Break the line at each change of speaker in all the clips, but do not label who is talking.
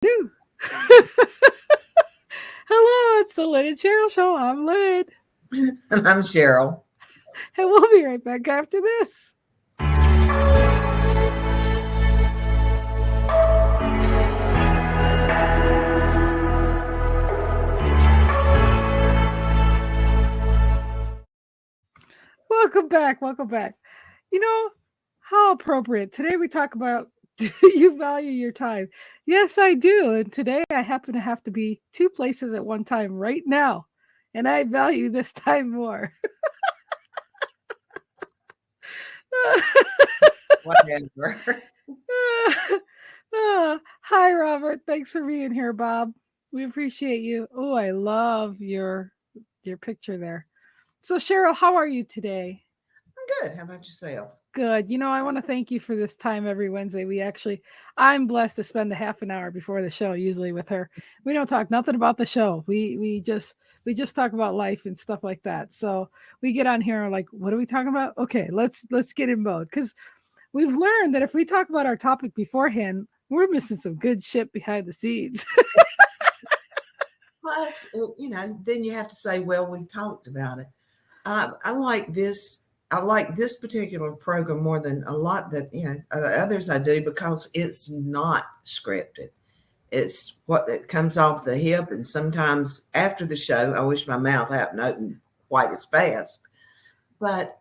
Do. Hello, it's the Lynn and Cheryl Show. I'm Lynn.
And I'm Sheryl.
And we'll be right back after this. Welcome back. Welcome back. You know, how appropriate. Today we talk about do you value your time? Yes, I do. And today I happen to have to be two places at one time right now. And I value this time more.
Whatever.
Hi, Robert. Thanks for being here, Bob. We appreciate you. Oh, I love your picture there. So, Cheryl, how are you today?
I'm good. How about yourself?
Good. I want to thank you for this time every Wednesday. I'm blessed to spend a half an hour before the show, usually with her. We don't talk nothing about the show. We just talk about life and stuff like that. So we get on here and like, what are we talking about? Okay, let's get in mode because we've learned that if we talk about our topic beforehand, we're missing some good shit behind the scenes.
Plus, then you have to say, well, we talked about it. I like this. I like this particular program more than a lot that, others I do because it's not scripted. It's what it comes off the hip. And sometimes after the show, I wish my mouth hadn't opened quite as fast. But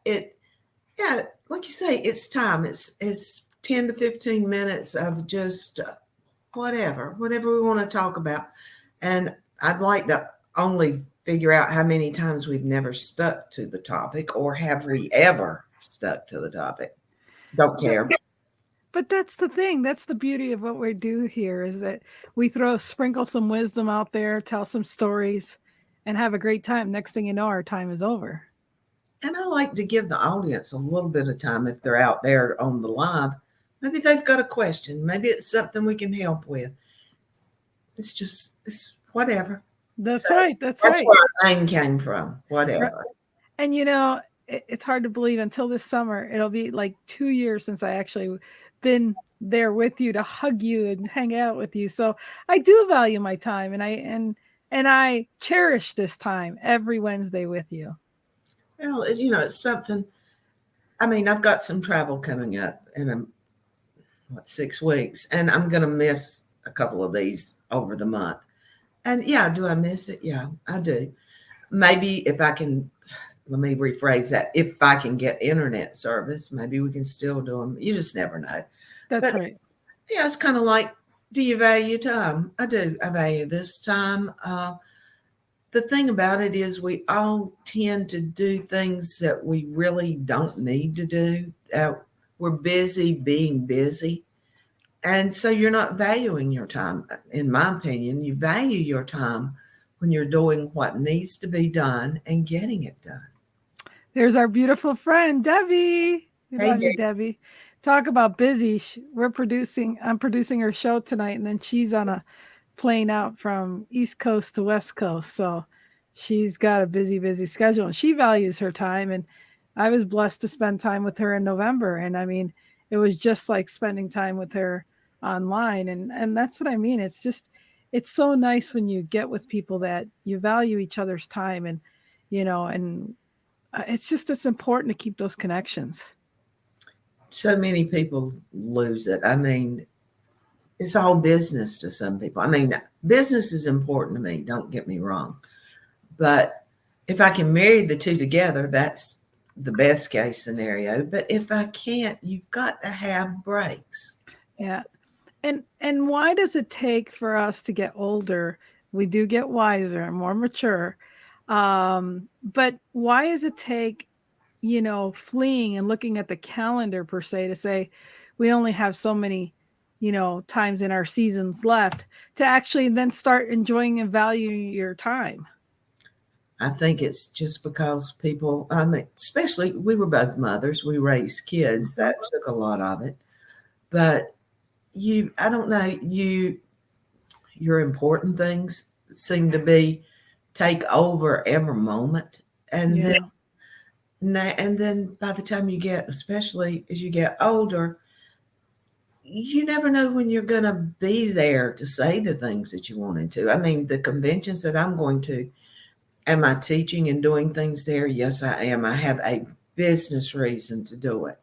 yeah, like you say, it's time. It's 10 to 15 minutes of just whatever we want to talk about. And I'd like to only figure out how many times we've never stuck to the topic or have we ever stuck to the topic. Don't
but,
care.
but that's the thing. That's the beauty of what we do here is that we sprinkle some wisdom out there, tell some stories, and have a great time. Next thing you know, our time is over.
And I like to give the audience a little bit of time if they're out there on the live. Maybe they've got a question. Maybe it's something we can help with. It's whatever.
That's
So
right. That's
that's
right.
where our name came from.
Right.
Whatever.
And it's hard to believe until this summer, it'll be like 2 years since I actually been there with you to hug you and hang out with you. So I do value my time and I cherish this time every Wednesday with you.
Well, it's something. I mean, I've got some travel coming up in 6 weeks, and I'm going to miss a couple of these over the month. And yeah, do I miss it? Yeah, I do. Maybe if I can, let me rephrase that. If I can get internet service, maybe we can still do them. You just never know.
That's
But
right.
yeah, it's kind of like, do you value time? I do. I value this time. The thing about it is we all tend to do things that we really don't need to do. We're busy being busy. And so you're not valuing your time. In my opinion, you value your time when you're doing what needs to be done and getting it done.
There's our beautiful friend, Debbie. We
Hey,
love you,
Dave.
Debbie. Talk about busy. I'm producing her show tonight, and then she's on a plane out from East Coast to West Coast. So she's got a busy, busy schedule and she values her time. And I was blessed to spend time with her in November. And I mean, it was just like spending time with her online. And that's what I mean. It's so nice when you get with people that you value each other's time and it's important to keep those connections.
So many people lose it. I mean, it's all business to some people. I mean, business is important to me, don't get me wrong. But if I can marry the two together, that's the best case scenario. But if I can't, you've got to have breaks.
Yeah. And why does it take for us to get older? We do get wiser and more mature. But why does it take, fleeing and looking at the calendar per se to say we only have so many, times in our seasons left to actually then start enjoying and valuing your time?
I think it's just because people, I mean, especially we were both mothers, we raised kids,
Mhm.
that took a lot of it. But I don't know, your important things seem to be take over every moment. And then,
Yeah.
and then by the time you get, especially as you get older, you never know when you're going to be there to say the things that you wanted to. I mean, the conventions that I'm going to, am I teaching and doing things there? Yes, I am. I have a business reason to do it.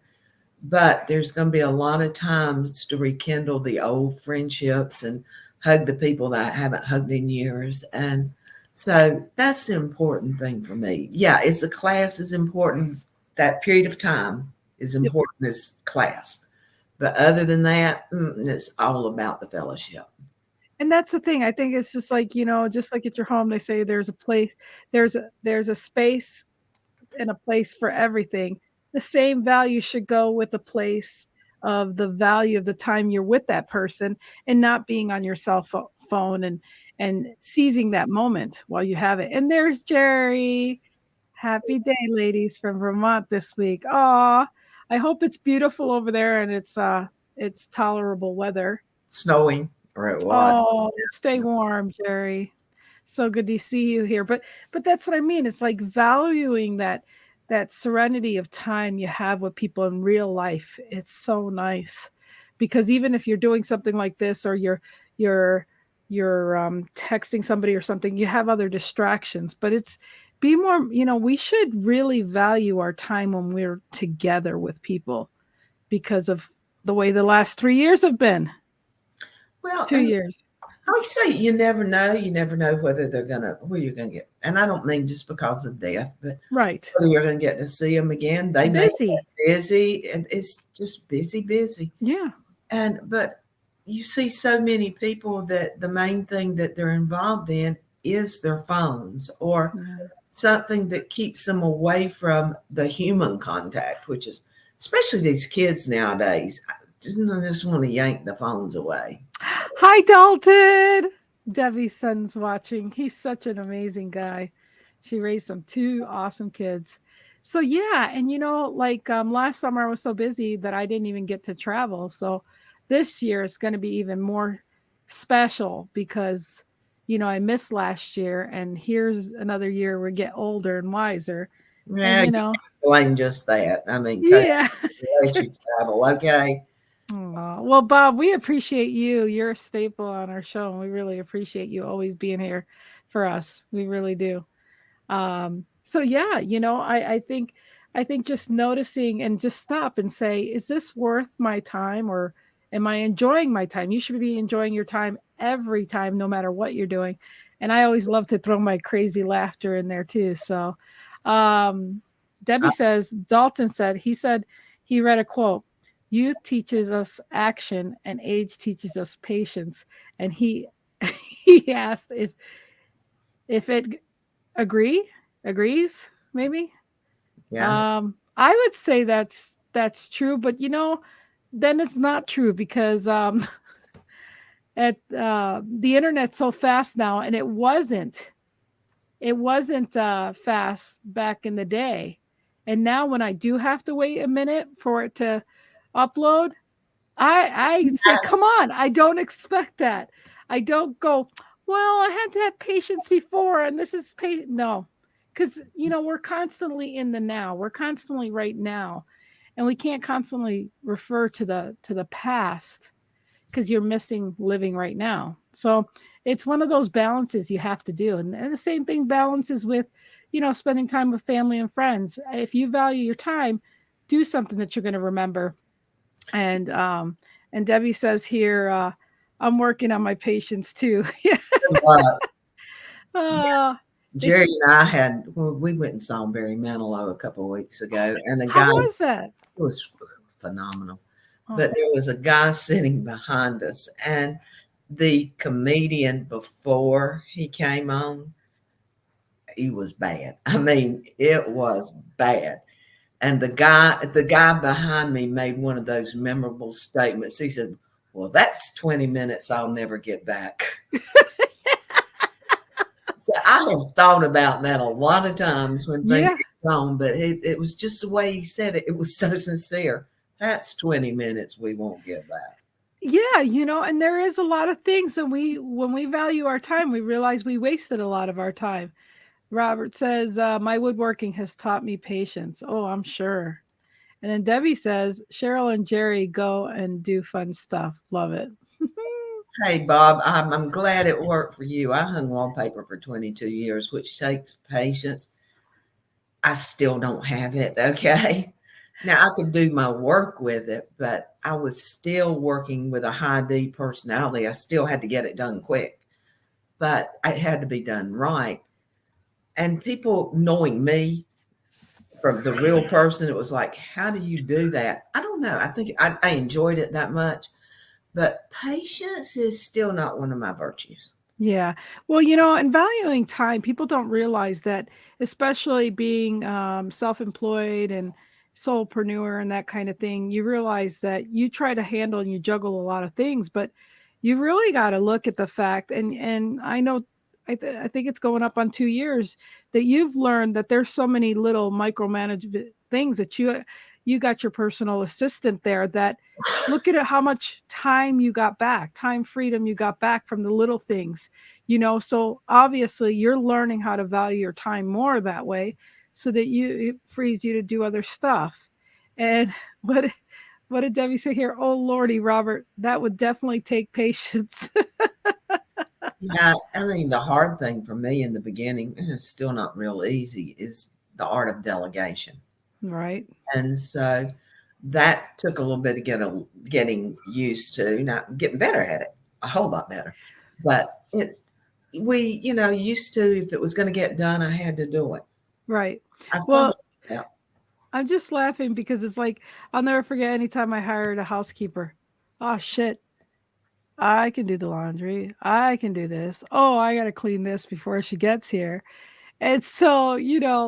But there's going to be a lot of times to rekindle the old friendships and hug the people that I haven't hugged in years. And so that's the important thing for me. Yeah, it's a class is important. That period of time is
Yep.
important as class. But other than that, it's all about the fellowship.
And that's the thing. I think it's just like, just like at your home, they say there's a place, there's a space and a place for everything. The same value should go with the place of the value of the time you're with that person and not being on your phone and seizing that moment while you have it. And there's Jerry. Happy day, ladies from Vermont this week. Aw, I hope it's beautiful over there and it's tolerable weather.
Snowing, or it was.
Oh, stay warm, Jerry. So good to see you here. But that's what I mean. It's like valuing that serenity of time you have with people in real life. It's so nice. Because even if you're doing something like this or you're texting somebody or something, you have other distractions. But it's be more, we should really value our time when we're together with people because of the way the last 3 years have been.
Well,
2 years.
like I say, you never know. You never know whether where you're gonna get. And I don't mean just because of death, but
Right.
whether you're gonna get to see them again. They may
Busy.
be busy, and it's just busy, busy.
Yeah.
But you see so many people that the main thing that they're involved in is their phones or
Yeah.
something that keeps them away from the human contact, which is especially these kids nowadays. I just want to yank the phones away.
Hi, Dalton. Debbie's son's watching. He's such an amazing guy. She raised some two awesome kids. So yeah, and like last summer I was so busy that I didn't even get to travel. So this year is going to be even more special because I missed last year and here's another year we get older and wiser. And
Yeah, you can't blame just that. I mean, take
yeah.
let you travel, okay?
Aw. Well, Bob, we appreciate you. You're a staple on our show, and we really appreciate you always being here for us. We really do. So yeah, I think just noticing and just stop and say, is this worth my time or am I enjoying my time? You should be enjoying your time every time, no matter what you're doing. And I always love to throw my crazy laughter in there too. So um Debbie
I,
says, Dalton said, he read a quote. Youth teaches us action and age teaches us patience. And he he asked if it agrees maybe.
yeah,
I would say that's true, but then it's not true because at the internet's so fast now and it wasn't fast back in the day. And now when I do have to wait a minute for it to upload, I say, come on, I don't expect that. I don't go, well, I had to have patience before, and this is no, because we're constantly in the now. We're constantly right now, and we can't constantly refer to the past because you're missing living right now. So it's one of those balances you have to do, and the same thing balances with, spending time with family and friends. If you value your time, do something that you're going to remember and Debbie says here, I'm working on my patience too. Yeah.
uh,
uh,
Jerry and I we went and saw Barry Manilow a couple of weeks ago, and the
how
guy
was that?
was phenomenal.
Oh,
But there was a guy sitting behind us, and the comedian before he came on, he was bad. I mean, it was bad. And the guy behind me made one of those memorable statements. He said, "Well, that's 20 minutes I'll never get back." So I have thought about that a lot of times when things
yeah.
get on, but it was just the way he said it. It was so sincere. That's 20 minutes we won't get back.
Yeah, and there is a lot of things and when we value our time, we realize we wasted a lot of our time. Robert says, my woodworking has taught me patience. Oh, I'm sure. And then Debbie says, Cheryl and Jerry go and do fun stuff. Love it.
Hey, Bob, I'm glad it worked for you. I hung wallpaper for 22 years, which takes patience. I still don't have it. Okay. Now I could do my work with it, but I was still working with a high D personality. I still had to get it done quick, but it had to be done right. And people knowing me from the real person, it was like, how do you do that? I don't know. I think I enjoyed it that much, but patience is still not one of my virtues.
Yeah. Well, and valuing time, people don't realize that, especially being self-employed and solopreneur and that kind of thing, you realize that you try to handle and you juggle a lot of things, but you really got to look at the fact, and I know, I think it's going up on 2 years that you've learned that there's so many little micromanagement things that you got your personal assistant there that look at it, how much time you got back, time freedom you got back from the little things, so obviously you're learning how to value your time more that way, so that it frees you to do other stuff. And what what did Debbie say here? Oh Lordy, Robert, that would definitely take patience.
Yeah, I mean, the hard thing for me in the beginning, and it's still not real easy, is the art of delegation.
Right.
And so that took a little bit of getting used to, not getting better at it, a whole lot better. But used to, if it was going to get done, I had to do it.
Right.
I've come
Well,
up with that.
I'm just laughing because it's like I'll never forget anytime I hired a housekeeper. Oh shit, I can do the laundry. I can do this. Oh, I got to clean this before she gets here. And so,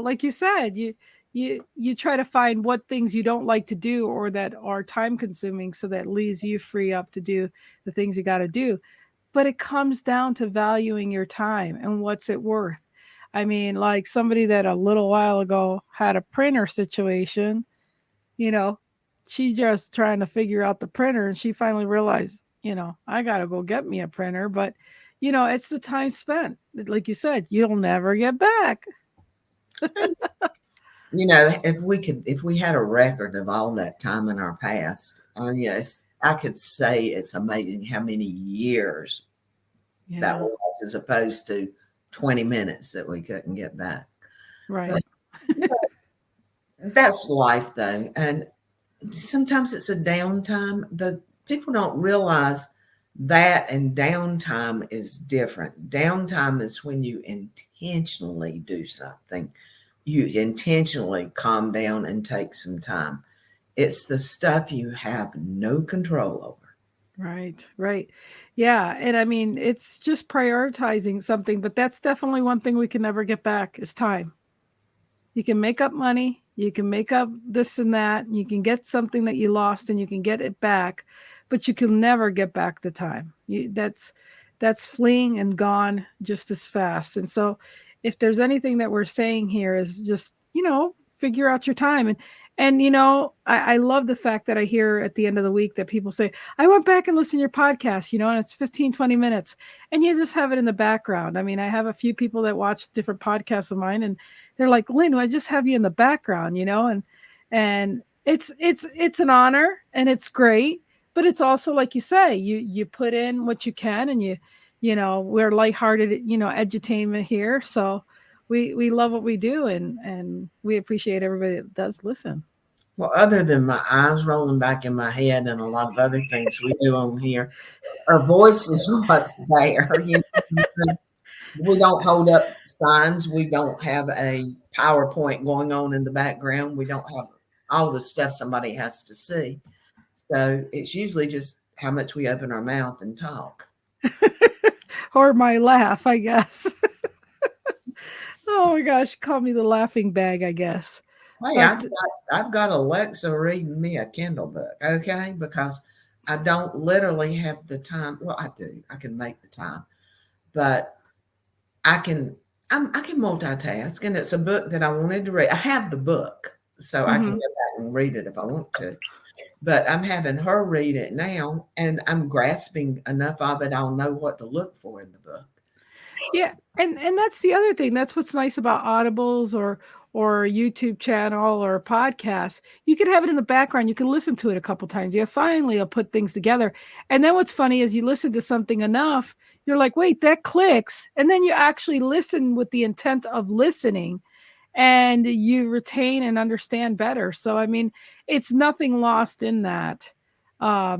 like you said, you try to find what things you don't like to do or that are time consuming, so that leaves you free up to do the things you got to do. But it comes down to valuing your time and what's it worth. I mean, like somebody that a little while ago had a printer situation, you know, she just trying to figure out the printer, and she finally realized, I got to go get me a printer, but it's the time spent. Like you said, you'll never get back.
If we had a record of all that time in our past, I could say it's amazing how many years that
Yeah,
was, as opposed to 20 minutes that we couldn't get back.
right.
But that's life, though. And sometimes it's a downtime. The people don't realize that, and downtime is different. Downtime is when you intentionally do something. You intentionally calm down and take some time. It's the stuff you have no control over.
Right, right. Yeah, and I mean, it's just prioritizing something, but that's definitely one thing we can never get back is time. You can make up money, you can make up this and that, you can get something that you lost and you can get it back, but you can never get back the time. That's fleeing and gone just as fast. And so if there's anything that we're saying here is just, figure out your time. And I love the fact that I hear at the end of the week that people say, I went back and listened to your podcast, and it's 15, 20 minutes. And you just have it in the background. I mean, I have a few people that watch different podcasts of mine, and they're like, Lynn, I just have you in the background, and it's an honor and it's great, but it's also like you say, you put in what you can, and we're lighthearted, edutainment here, so we love what we do, and we appreciate everybody that does listen.
Well, other than my eyes rolling back in my head and a lot of other things we do on here, our voice is what's there. We don't hold up signs. We don't have a PowerPoint going on in the background. We don't have all the stuff somebody has to see. So it's usually just how much we open our mouth and talk.
Or my laugh, I guess. Oh my gosh, call me the laughing bag, I guess.
Hey,
But
I've got Alexa reading me a Kindle book, okay? Because I don't literally have the time. Well, I do. I can make the time, but I can I can multitask, and it's a book that I wanted to read. I have the book, so I can go
mhm.
back and read it if I want to. But I'm having her read it now, and I'm grasping enough of it. I'll know what to look for in the book.
Yeah, and that's the other thing. That's what's nice about Audibles or a YouTube channel or a podcast. You can have it in the background. You can listen to it a couple times. You finally will put things together. And then what's funny is you listen to something enough, you're like, wait, that clicks. And then you actually listen with the intent of listening and you retain and understand better. So I mean, it's nothing lost in that. I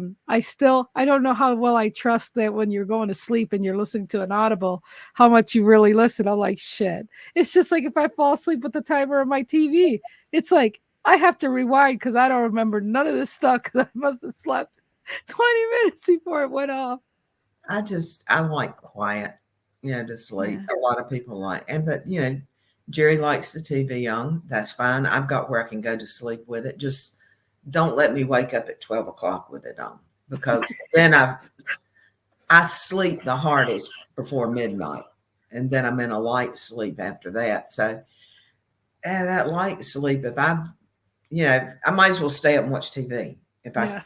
don't know how well I trust that when you're going to sleep and you're listening to an audible, how much you really listen. I'm like, shit. It's just like if I fall asleep with the timer on my TV, it's like I have to rewind because I don't remember none of this stuff because I must have slept 20 minutes before it went off.
I like quiet, to sleep.
Yeah.
A lot of people like, but Jerry likes the TV on. That's fine. I've got where I can go to sleep with it. Just don't let me wake up at 12 o'clock with it on, because then I sleep the hardest before midnight, and then I'm in a light sleep after that. So, and that light sleep, if I might as well stay up and watch TV. If
Yeah.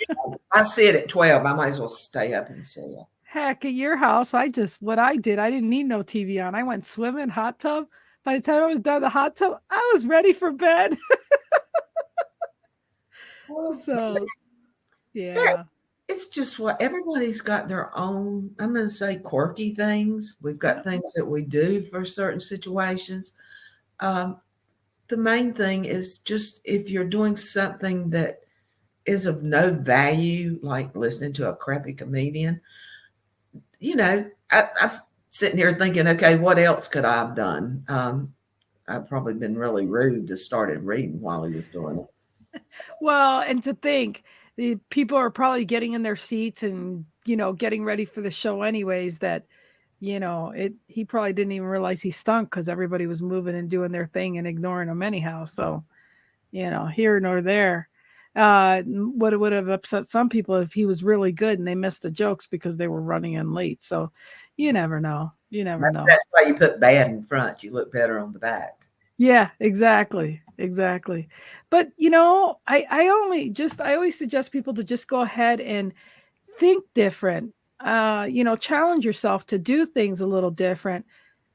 I see it at 12, I might as well stay up and see it.
Heck, at your house, what I did, I didn't need no TV on. I went swimming, hot tub. By the time I was done the hot tub, I was ready for bed. So, yeah.
It's just what everybody's got their own, I'm going to say quirky things. We've got things that we do for certain situations. The main thing is just if you're doing something that is of no value, like listening to a crappy comedian, I'm sitting here thinking, okay, what else could I have done? I've probably been really rude to started reading while he was doing it.
Well, and to think the people are probably getting in their seats and, getting ready for the show anyways, that, he probably didn't even realize he stunk because everybody was moving and doing their thing and ignoring him anyhow. So, here nor there. What would have upset some people if he was really good and they missed the jokes because they were running in late. So you never know. You never know.
That's why you put bad in front. You look better on the back.
Yeah, exactly. Exactly. But I always suggest people to just go ahead and think different. Challenge yourself to do things a little different,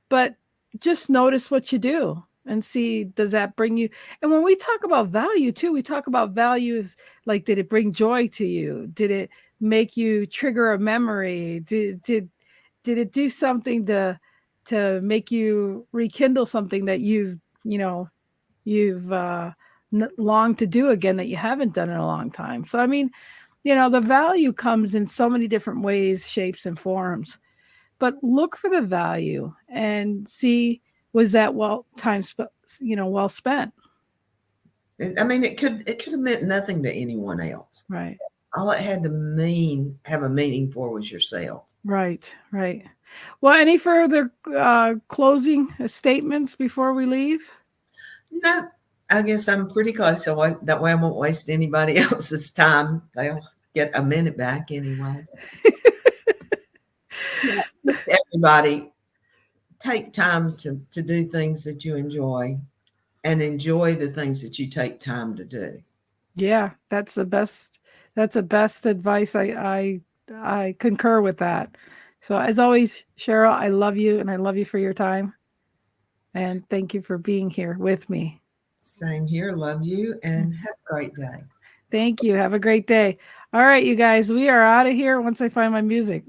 but just notice what you do and see, does that bring you? And when we talk about value too, we talk about values like, did it bring joy to you? Did it make you trigger a memory? Did it do something to make you rekindle something that you've longed to do again that you haven't done in a long time? So I mean, the value comes in so many different ways, shapes, and forms. But look for the value and see, was that well spent?
I mean, it could have meant nothing to anyone else.
Right.
All it had to have a meaning for was yourself.
Right. Well, any further closing statements before we leave?
No, I guess I'm pretty close. So that way I won't waste anybody else's time. They'll get a minute back anyway. Everybody, take time to do things that you enjoy and enjoy the things that you take time to do.
Yeah, that's the best advice. I concur with that. So as always, Sheryl, I love you and I love you for your time. And thank you for being here with me.
Same here. Love you and have a great day.
Thank you. Have a great day. All right, you guys, we are out of here once I find my music.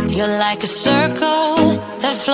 You're like a circle that flows.